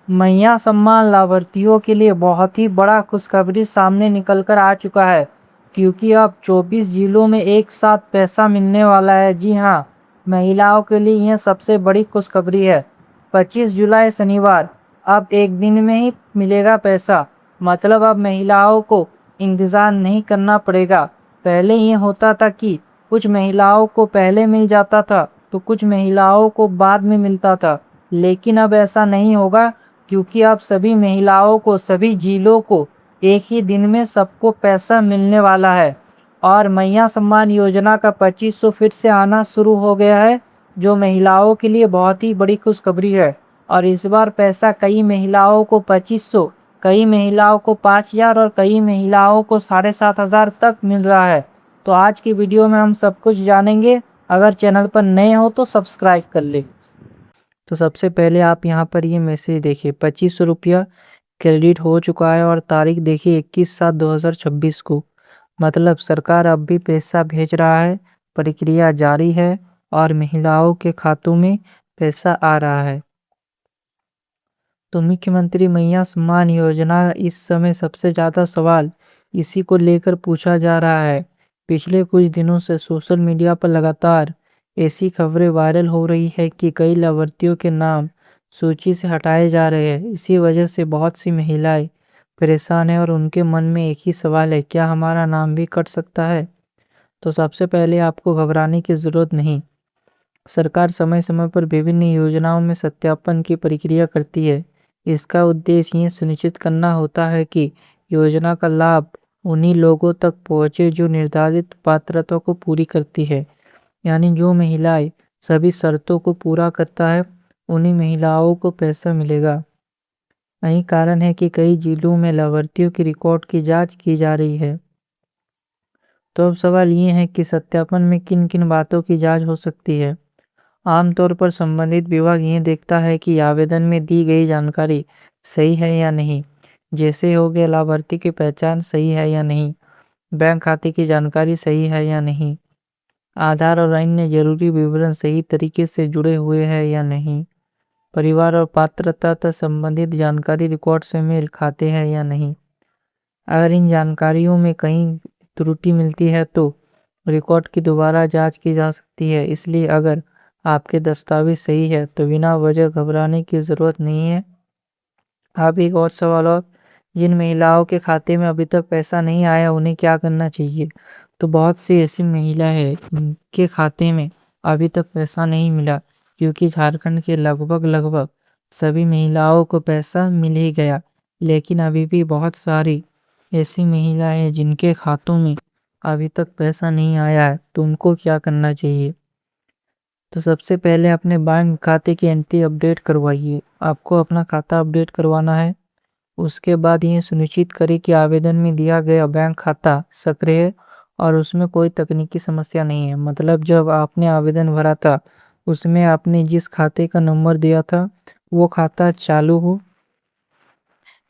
मैया सम्मान लाभार्थियों के लिए बहुत ही बड़ा खुशखबरी सामने निकल कर आ चुका है, क्योंकि अब 24 जिलों में एक साथ पैसा मिलने वाला है। जी हाँ, महिलाओं के लिए यह सबसे बड़ी खुशखबरी है। 25 जुलाई शनिवार, अब एक दिन में ही मिलेगा पैसा। मतलब अब महिलाओं को इंतज़ार नहीं करना पड़ेगा। पहले ये होता था कि कुछ महिलाओं को पहले मिल जाता था तो कुछ महिलाओं को बाद में मिलता था, लेकिन अब ऐसा नहीं होगा, क्योंकि अब सभी महिलाओं को, सभी जिलों को एक ही दिन में सबको पैसा मिलने वाला है। और मैया सम्मान योजना का 2500 फिर से आना शुरू हो गया है, जो महिलाओं के लिए बहुत ही बड़ी खुशखबरी है। और इस बार पैसा कई महिलाओं को 2500, कई महिलाओं को 5000 और कई महिलाओं को 7500 तक मिल रहा है। तो आज की वीडियो में हम सब कुछ जानेंगे। अगर चैनल पर नए हो तो सब्सक्राइब कर ले। तो सबसे पहले आप यहाँ पर ये मैसेज देखिए, 2500 रुपया क्रेडिट हो चुका है और तारीख देखिए 21/7/2026 को। मतलब सरकार अब भी पैसा भेज रहा है, प्रक्रिया जारी है और महिलाओं के खातों में पैसा आ रहा है। तो मुख्यमंत्री मैया सम्मान योजना, इस समय सबसे ज़्यादा सवाल इसी को लेकर पूछा जा रहा है। पिछले कुछ दिनों से सोशल मीडिया पर लगातार ऐसी खबरें वायरल हो रही है कि कई लाभार्थियों के नाम सूची से हटाए जा रहे हैं। इसी वजह से बहुत सी महिलाएं परेशान हैं और उनके मन में एक ही सवाल है, क्या हमारा नाम भी कट सकता है? तो सबसे पहले आपको घबराने की ज़रूरत नहीं। सरकार समय समय पर विभिन्न योजनाओं में सत्यापन की प्रक्रिया करती है। इसका उद्देश्य ये सुनिश्चित करना होता है कि योजना का लाभ उन्हीं लोगों तक पहुंचे जो निर्धारित पात्रता को पूरी करती है। यानी जो महिलाएं सभी शर्तों को पूरा करता है, उन्हीं महिलाओं को पैसा मिलेगा। यही कारण है कि कई जिलों में लाभार्थियों की रिकॉर्ड की जांच की जा रही है। तो अब सवाल ये है कि सत्यापन में किन किन बातों की जांच हो सकती है। आमतौर पर संबंधित विभाग ये देखता है कि आवेदन में दी गई जानकारी सही है या नहीं। जैसे हो गया, लाभार्थी की पहचान सही है या नहीं, बैंक खाते की जानकारी सही है या नहीं, आधार और अन्य जरूरी विवरण सही तरीके से जुड़े हुए हैं या नहीं, परिवार और पात्रता तक संबंधित जानकारी रिकॉर्ड से मेल खाते हैं या नहीं। अगर इन जानकारियों में कहीं त्रुटि मिलती है तो रिकॉर्ड की दोबारा जांच की जा सकती है। इसलिए अगर आपके दस्तावेज सही है तो बिना वजह घबराने की ज़रूरत नहीं है। अब एक और सवाल, और जिन महिलाओं के खाते में अभी तक पैसा नहीं आया उन्हें क्या करना चाहिए? तो बहुत सी ऐसी महिला है जिनके खाते में अभी तक पैसा नहीं मिला, क्योंकि झारखंड के लगभग लगभग सभी महिलाओं को पैसा मिल ही गया, लेकिन अभी भी बहुत सारी ऐसी महिलाएं हैं जिनके खातों में अभी तक पैसा नहीं आया है। तो उनको क्या करना चाहिए? तो सबसे पहले अपने बैंक खाते की एंट्री अपडेट करवाइए। आपको अपना खाता अपडेट करवाना है। उसके बाद ये सुनिश्चित करें कि आवेदन में दिया गया बैंक खाता सक्रिय है और उसमें कोई तकनीकी समस्या नहीं है। मतलब जब आपने आवेदन भरा था उसमें आपने जिस खाते का नंबर दिया था वो खाता चालू हो।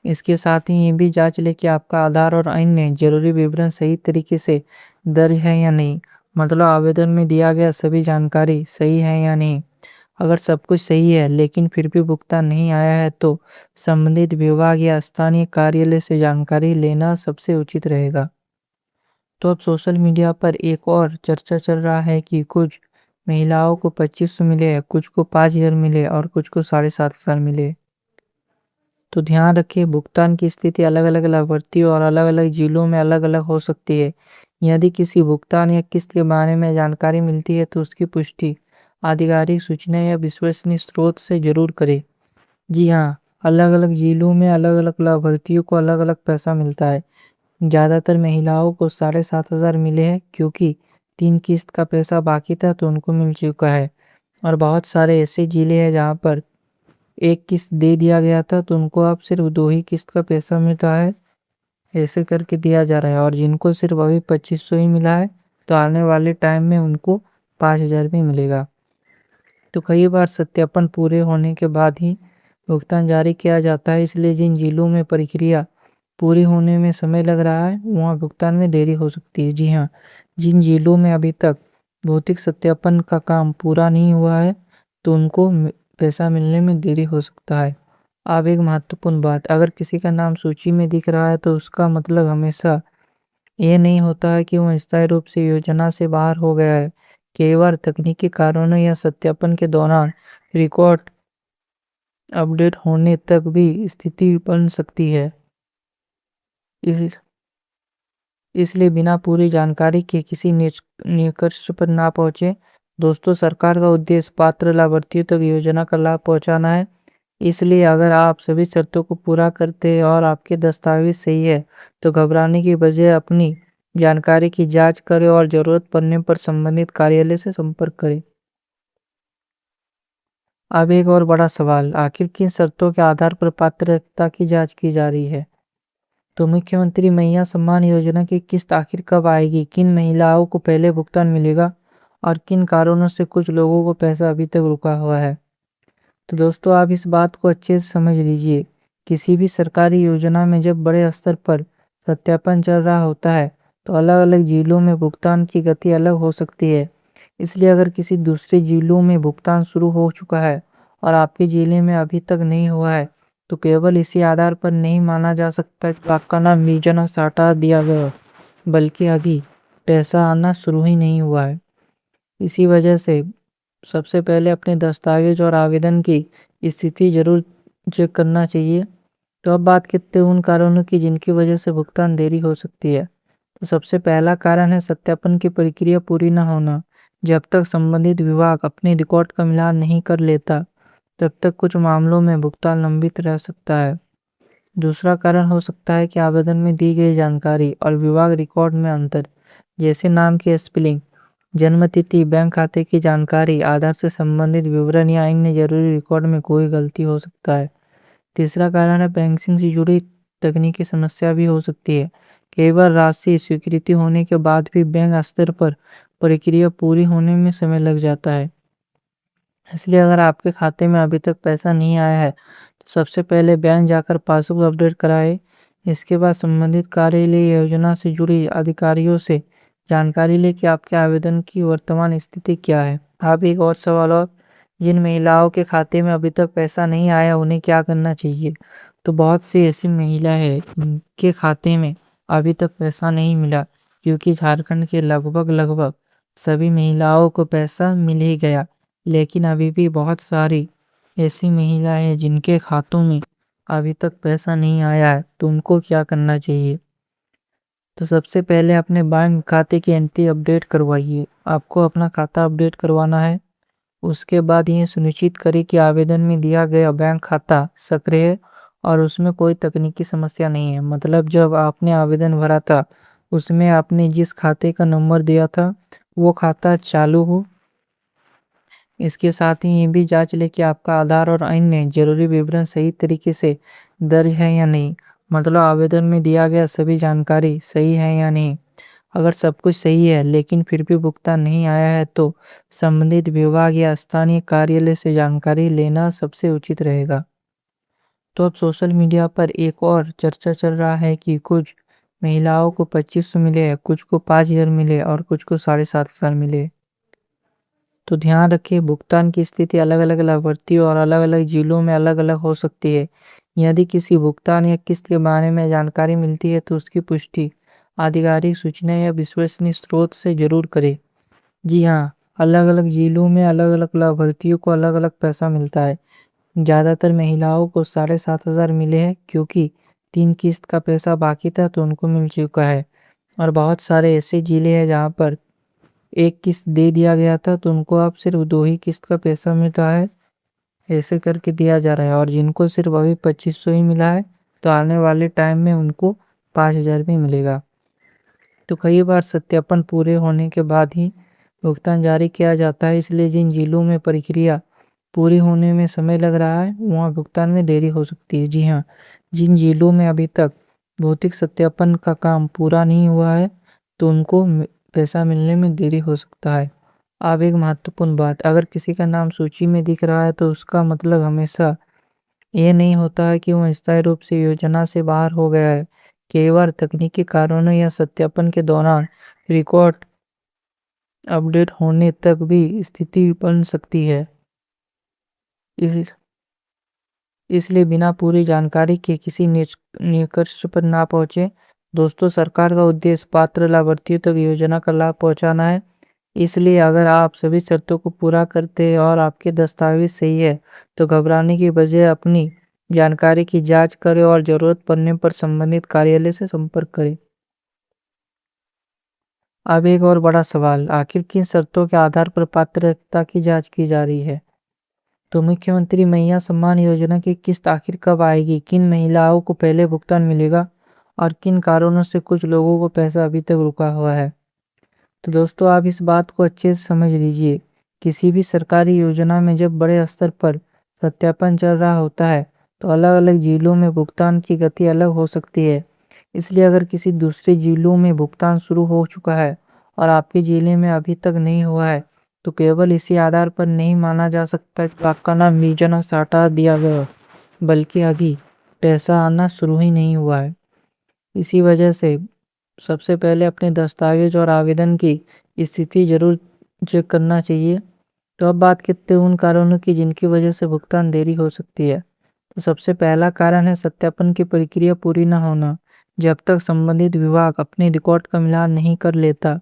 इसके साथ ही ये भी जांच लें कि आपका आधार और अन्य जरूरी विवरण सही तरीके से दर्ज है या नहीं। मतलब आवेदन में दिया गया सभी जानकारी सही है या नहीं। अगर सब कुछ सही है लेकिन फिर भी भुगतान नहीं आया है तो संबंधित विभाग या स्थानीय कार्यालय से जानकारी लेना सबसे उचित रहेगा। तो अब सोशल मीडिया पर एक और चर्चा चल रहा है कि कुछ महिलाओं को 2500 मिले, कुछ को 5000 मिले और कुछ को 7500 मिले। तो ध्यान रखिए, भुगतान की स्थिति अलग अलग लाभार्थियों और अलग अलग जिलों में अलग अलग हो सकती है। यदि किसी भुगतान या किस्त के बारे में जानकारी मिलती है तो उसकी पुष्टि आधिकारिक सूचना या विश्वसनीय स्रोत से जरूर करें। जी हाँ, अलग अलग जिलों में अलग अलग लाभार्थियों को अलग अलग पैसा मिलता है। ज़्यादातर महिलाओं को 7500 मिले हैं, क्योंकि 3 किस्त का पैसा बाकी था तो उनको मिल चुका है। और बहुत सारे ऐसे जिले हैं जहाँ पर एक किस्त दे दिया गया था तो उनको अब सिर्फ 2 ही किस्त का पैसा मिल रहा है। ऐसे करके दिया जा रहा है। और जिनको सिर्फ अभी 2500 ही मिला है तो आने वाले टाइम में उनको 5000 भी मिलेगा। तो कई बार सत्यापन पूरे होने के बाद ही भुगतान जारी किया जाता है। इसलिए जिन जिलों में प्रक्रिया पूरी होने में समय लग रहा है वहाँ भुगतान में देरी हो सकती है। जी हाँ, जिन जिलों में अभी तक भौतिक सत्यापन का काम पूरा नहीं हुआ है तो उनको पैसा मिलने में देरी हो सकता है। अब एक महत्वपूर्ण बात, अगर किसी का नाम सूची में दिख रहा है तो उसका मतलब हमेशा ये नहीं होता है कि वह स्थायी रूप से योजना से बाहर हो गया है। केवल तकनीकी कारणों या सत्यापन के दौरान रिकॉर्ड अपडेट होने तक भी स्थिति बन सकती है। इस इसलिए बिना पूरी जानकारी के किसी निष्कर्ष पर ना पहुंचे। दोस्तों, सरकार का उद्देश्य पात्र लाभार्थियों तक योजना का लाभ पहुंचाना है। इसलिए अगर आप सभी शर्तों को पूरा करते हैं और आपके दस्तावेज सही है तो घबराने की बजाय अपनी जानकारी की जांच करें और जरूरत पड़ने पर संबंधित कार्यालय से संपर्क करें। अब एक और बड़ा सवाल, आखिर किन शर्तों के आधार पर पात्रता की जांच की जा रही है? तो मुख्यमंत्री महिला सम्मान योजना की किस्त आखिर कब आएगी, किन महिलाओं को पहले भुगतान मिलेगा और किन कारणों से कुछ लोगों को पैसा अभी तक रुका हुआ है? तो दोस्तों, आप इस बात को अच्छे से समझ लीजिए। किसी भी सरकारी योजना में जब बड़े स्तर पर सत्यापन चल रहा होता है तो अलग अलग जिलों में भुगतान की गति अलग हो सकती है। इसलिए अगर किसी दूसरे जिलों में भुगतान शुरू हो चुका है और आपके जिले में अभी तक नहीं हुआ है तो केवल इसी आधार पर नहीं माना जा सकता कि आपका नाम योजना से हटा दिया गया, बल्कि अभी पैसा आना शुरू ही नहीं हुआ है। इसी वजह से सबसे पहले अपने दस्तावेज और आवेदन की स्थिति जरूर चेक करना चाहिए। तो अब बात करते हैं उन कारणों की जिनकी वजह से भुगतान देरी हो सकती है। तो सबसे पहला कारण है सत्यापन की प्रक्रिया पूरी न होना। जब तक संबंधित विभाग अपने रिकॉर्ड का मिलान नहीं कर लेता तब तक कुछ मामलों में भुगतान लंबित रह सकता है। दूसरा कारण हो सकता है कि आवेदन में दी गई जानकारी और विभाग रिकॉर्ड में अंतर, जैसे नाम की स्पेलिंग, जन्म तिथि, बैंक खाते की जानकारी, आधार से संबंधित विवरण या अन्य जरूरी रिकॉर्ड में कोई गलती हो सकता है। तीसरा कारण है बैंकिंग से जुड़ी तकनीकी समस्या भी हो सकती है। कई बार राशि स्वीकृति होने के बाद भी बैंक स्तर पर प्रक्रिया पूरी होने में समय लग जाता है। इसलिए अगर आपके खाते में अभी तक पैसा नहीं आया है तो सबसे पहले बैंक जाकर पासबुक अपडेट कराएं। इसके बाद संबंधित कार्यालय योजना से जुड़ी अधिकारियों से जानकारी लें कि आपके आवेदन की वर्तमान स्थिति क्या है। अब एक और सवाल, और जिन महिलाओं के खाते में अभी तक पैसा नहीं आया उन्हें क्या करना चाहिए? तो बहुत सी ऐसी महिला है जिनके खाते में अभी तक पैसा नहीं मिला, क्योंकि झारखंड के लगभग लगभग सभी महिलाओं को पैसा मिल ही गया, लेकिन अभी भी बहुत सारी ऐसी महिलाएं हैं जिनके खातों में अभी तक पैसा नहीं आया है। तो उनको क्या करना चाहिए? तो सबसे पहले अपने बैंक खाते की एंट्री अपडेट करवाइए। आपको अपना खाता अपडेट करवाना है। उसके बाद ये सुनिश्चित करें कि आवेदन में दिया गया बैंक खाता सक्रिय है और उसमें कोई तकनीकी समस्या नहीं है। मतलब जब आपने आवेदन भरा था उसमें आपने जिस खाते का नंबर दिया था वो खाता चालू हो। इसके साथ ही ये भी जांच लें कि आपका आधार और अन्य जरूरी विवरण सही तरीके से दर्ज है या नहीं। मतलब आवेदन में दिया गया सभी जानकारी सही है या नहीं। अगर सब कुछ सही है लेकिन फिर भी भुगतान नहीं आया है तो संबंधित विभाग या स्थानीय कार्यालय से जानकारी लेना सबसे उचित रहेगा। तो अब सोशल मीडिया पर एक और चर्चा चल रहा है कि कुछ महिलाओं को 2500 मिले, कुछ को 5000 मिले और कुछ को 7500 मिले। तो ध्यान रखें, भुगतान की स्थिति अलग अलग लाभार्थियों और अलग अलग जिलों में अलग अलग हो सकती है। यदि किसी भुगतान या किस्त के बारे में जानकारी मिलती है तो उसकी पुष्टि आधिकारिक सूचना या विश्वसनीय स्रोत से जरूर करें। जी हाँ, अलग अलग जिलों में अलग अलग लाभार्थियों को अलग अलग पैसा मिलता है। ज़्यादातर महिलाओं को 7500 मिले हैं क्योंकि 3 किस्त का पैसा बाकी था तो उनको मिल चुका है। और बहुत सारे ऐसे जिले हैं जहाँ पर 1 किस्त दे दिया गया था तो उनको अब सिर्फ 2 ही किस्त का पैसा मिल रहा है। ऐसे करके दिया जा रहा है। और जिनको सिर्फ अभी 2500 ही मिला है तो आने वाले टाइम में उनको 5000 भी मिलेगा। तो कई बार सत्यापन पूरे होने के बाद ही भुगतान जारी किया जाता है। इसलिए जिन जिलों में प्रक्रिया पूरी होने में समय लग रहा है वहाँ भुगतान में देरी हो सकती है। जी हाँ, जिन जिलों में अभी तक भौतिक सत्यापन का काम पूरा नहीं हुआ है तो उनको पैसा मिलने में देरी हो सकता है। अब एक महत्वपूर्ण बात, अगर किसी का नाम सूची में दिख रहा है तो उसका मतलब हमेशा ये नहीं होता है कि वह स्थायी रूप से योजना से बाहर हो गया है। केवल तकनीकी कारणों या सत्यापन के दौरान रिकॉर्ड अपडेट होने तक भी स्थिति बन सकती है। इस इसलिए बिना पूरी जानकारी के किसी निष्कर्ष पर ना पहुंचे। दोस्तों, सरकार का उद्देश्य पात्र लाभार्थियों तक योजना का लाभ पहुंचाना है। इसलिए अगर आप सभी शर्तों को पूरा करते हैं और आपके दस्तावेज सही है, तो घबराने की बजाय अपनी जानकारी की जांच करें और जरूरत पड़ने पर संबंधित कार्यालय से संपर्क करें। अब एक और बड़ा सवाल, आखिर किन शर्तों के आधार पर पात्रता की जांच की जा रही है? तो मुख्यमंत्री महिला सम्मान योजना की किस्त आखिर कब आएगी, किन महिलाओं को पहले भुगतान मिलेगा और किन कारणों से कुछ लोगों को पैसा अभी तक रुका हुआ है? तो दोस्तों, आप इस बात को अच्छे से समझ लीजिए। किसी भी सरकारी योजना में जब बड़े स्तर पर सत्यापन चल रहा होता है, तो अलग अलग जिलों में भुगतान की गति अलग हो सकती है। इसलिए अगर किसी दूसरे जिलों में भुगतान शुरू हो चुका है और आपके जिले में अभी तक नहीं हुआ है, तो केवल इसी आधार पर नहीं माना जा सकता कि आपका नाम योजना से हटा दिया गया, बल्कि अभी पैसा आना शुरू ही नहीं हुआ है। इसी वजह से सबसे पहले अपने दस्तावेज और आवेदन की स्थिति जरूर चेक करना चाहिए। तो अब बात करते हैं उन कारणों की जिनकी वजह से भुगतान देरी हो सकती है। तो सबसे पहला कारण है सत्यापन की प्रक्रिया पूरी न होना। जब तक संबंधित विभाग अपने रिकॉर्ड का मिलान नहीं कर लेता,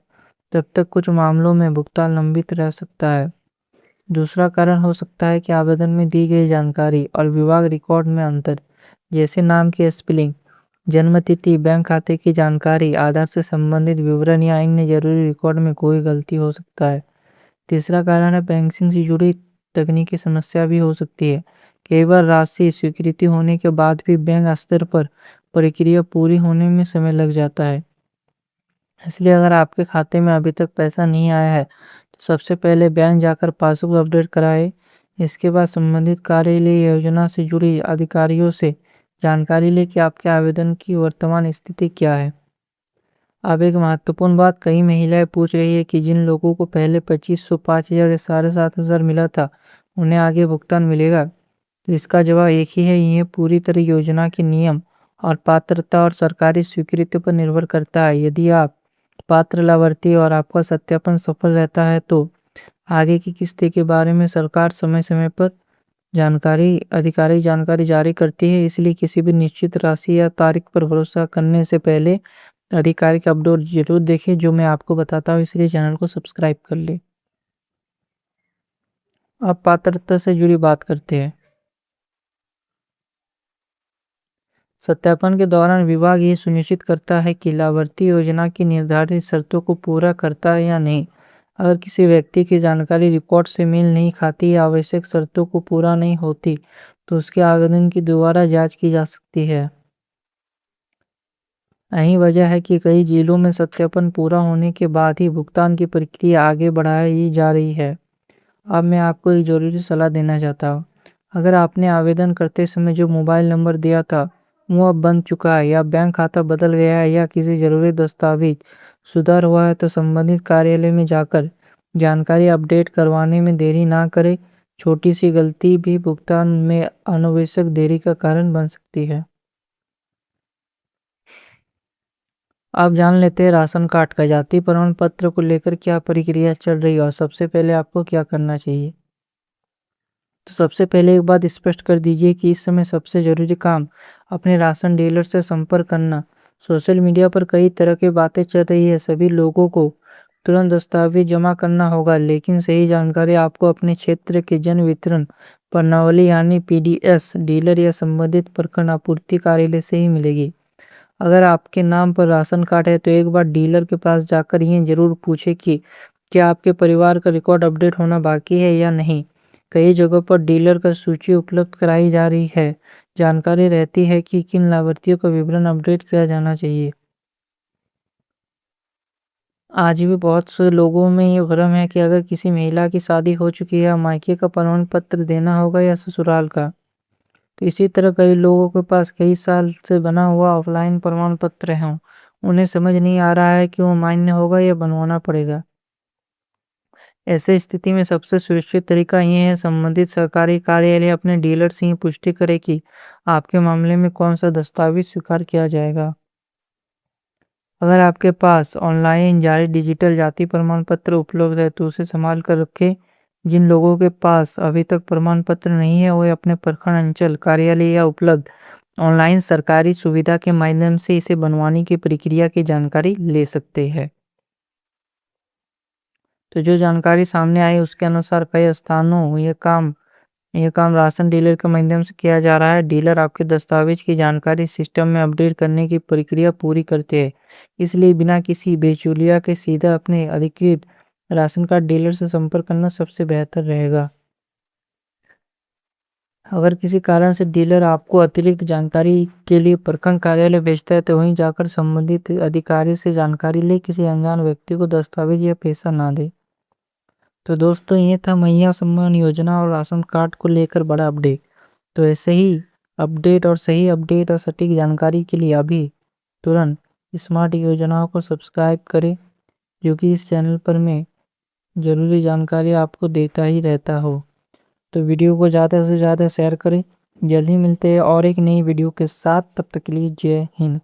तब तक कुछ मामलों में भुगतान लंबित रह सकता है। दूसरा कारण हो सकता है कि आवेदन में दी गई जानकारी और विभाग रिकॉर्ड में अंतर, जैसे नाम की स्पेलिंग, जन्म तिथि, बैंक खाते की जानकारी, आधार से संबंधित विवरण या अन्य जरूरी रिकॉर्ड में कोई गलती हो सकता है। तीसरा कारण है बैंकिंग से जुड़ी तकनीकी समस्या भी हो सकती है। कई बार राशि स्वीकृति होने के बाद भी बैंक स्तर पर प्रक्रिया पूरी होने में समय लग जाता है। इसलिए अगर आपके खाते में अभी तक पैसा नहीं आया है, तो सबसे पहले बैंक जाकर पासबुक अपडेट कराएं। इसके बाद संबंधित कार्यालय योजना से जुड़ी अधिकारियों से जानकारी लें कि आपके आवेदन की वर्तमान स्थिति क्या है। अब एक महत्वपूर्ण बात, कई महिलाएं पूछ रही है कि जिन लोगों को पहले 2500, 5000 या 7500 मिला था, उन्हें आगे भुगतान मिलेगा? तो इसका जवाब एक ही है, ये पूरी तरह योजना के नियम और पात्रता और सरकारी स्वीकृति पर निर्भर करता है। यदि आप पात्र लाभार्थी और आपका सत्यापन सफल रहता है, तो आगे की किस्तें के बारे में सरकार समय समय पर आधिकारिक जानकारी जारी करती है। इसलिए किसी भी निश्चित राशि या तारीख पर भरोसा करने से पहले आधिकारिक अपडेट जरूर देखें, जो मैं आपको बताता हूँ। इसलिए चैनल को सब्सक्राइब कर ले। अब पात्रता से जुड़ी बात करते हैं। सत्यापन के दौरान विभाग ये सुनिश्चित करता है कि लाभार्थी योजना की निर्धारित शर्तों को पूरा करता है या नहीं। अगर किसी व्यक्ति की जानकारी रिकॉर्ड से मेल नहीं खाती या आवश्यक शर्तों को पूरा नहीं होती, तो उसके आवेदन की दोबारा जांच की जा सकती है। यही वजह है कि कई जिलों में सत्यापन पूरा होने के बाद ही भुगतान की प्रक्रिया आगे बढ़ाई जा रही है। अब मैं आपको एक ज़रूरी सलाह देना चाहता हूँ। अगर आपने आवेदन करते समय जो मोबाइल नंबर दिया था, वो अब बन चुका है या बैंक खाता बदल गया है या किसी ज़रूरी दस्तावेज सुधार हुआ है, तो संबंधित कार्यालय में जाकर जानकारी अपडेट करवाने में देरी ना करें। छोटी सी गलती भी भुगतान में अनावश्यक देरी का कारण बन सकती है। अब जान लेते हैं राशन कार्ड का जाति प्रमाण पत्र को लेकर क्या प्रक्रिया चल रही है और सबसे पहले आपको क्या करना चाहिए। तो सबसे पहले एक बात स्पष्ट कर दीजिए कि इस समय सबसे जरूरी काम अपने राशन डीलर से संपर्क करना। सोशल मीडिया पर कई तरह की बातें चल रही है, सभी लोगों को तुरंत दस्तावेज जमा करना होगा, लेकिन सही जानकारी आपको अपने क्षेत्र के जन वितरण प्रणाली यानी पीडीएस डीलर या संबंधित प्रखंड आपूर्ति कार्यालय से ही मिलेगी। अगर आपके नाम पर राशन कार्ड है, तो एक बार डीलर के पास जाकर ये जरूर पूछे कि क्या आपके परिवार का रिकॉर्ड अपडेट होना बाकी है या नहीं। कई जगहों पर डीलर का सूची उपलब्ध कराई जा रही है, जानकारी रहती है कि किन लाभार्थियों का विवरण अपडेट किया जाना चाहिए। आज भी बहुत से लोगों में ये भ्रम है कि अगर किसी महिला की शादी हो चुकी है, मायके का प्रमाण पत्र देना होगा या ससुराल का। तो इसी तरह कई लोगों के पास कई साल से बना हुआ ऑफलाइन प्रमाण पत्र है, उन्हें समझ नहीं आ रहा है कि वो मान्य होगा या बनवाना पड़ेगा। ऐसे स्थिति में सबसे सुरक्षित तरीका ये है, संबंधित सरकारी कार्यालय अपने डीलर से ही पुष्टि करे कि आपके मामले में कौन सा दस्तावेज स्वीकार किया जाएगा। अगर आपके पास ऑनलाइन जारी डिजिटल जाति प्रमाण पत्र उपलब्ध है, तो उसे संभाल कर रखें। जिन लोगों के पास अभी तक प्रमाण पत्र नहीं है वे अपने प्रखंड अंचल कार्यालय या उपलब्ध ऑनलाइन सरकारी सुविधा के माध्यम से इसे बनवाने की प्रक्रिया की जानकारी ले सकते हैं। तो जो जानकारी सामने आई उसके अनुसार कई स्थानों यह काम राशन डीलर के माध्यम से किया जा रहा है। डीलर आपके दस्तावेज की जानकारी सिस्टम में अपडेट करने की प्रक्रिया पूरी करते हैं। इसलिए बिना किसी बेचौलिया के सीधा अपने अधिकृत राशन कार्ड डीलर से संपर्क करना सबसे बेहतर रहेगा। अगर किसी कारण से डीलर आपको अतिरिक्त जानकारी के लिए प्रखंड कार्यालय भेजता है तो वहीं जाकर संबंधित अधिकारी से जानकारी ले, किसी अनजान व्यक्ति को दस्तावेज या पैसा ना दे। तो दोस्तों ये था मैया सम्मान योजना और राशन कार्ड को लेकर बड़ा अपडेट। तो ऐसे ही सही अपडेट और सटीक जानकारी के लिए अभी तुरंत स्मार्ट योजनाओं को सब्सक्राइब करें, क्योंकि इस चैनल पर मैं ज़रूरी जानकारी आपको देता ही रहता हो। तो वीडियो को ज़्यादा से ज़्यादा शेयर करें। जल्द ही मिलते हैं और एक नई वीडियो के साथ, तब तक के लिए जय हिंद।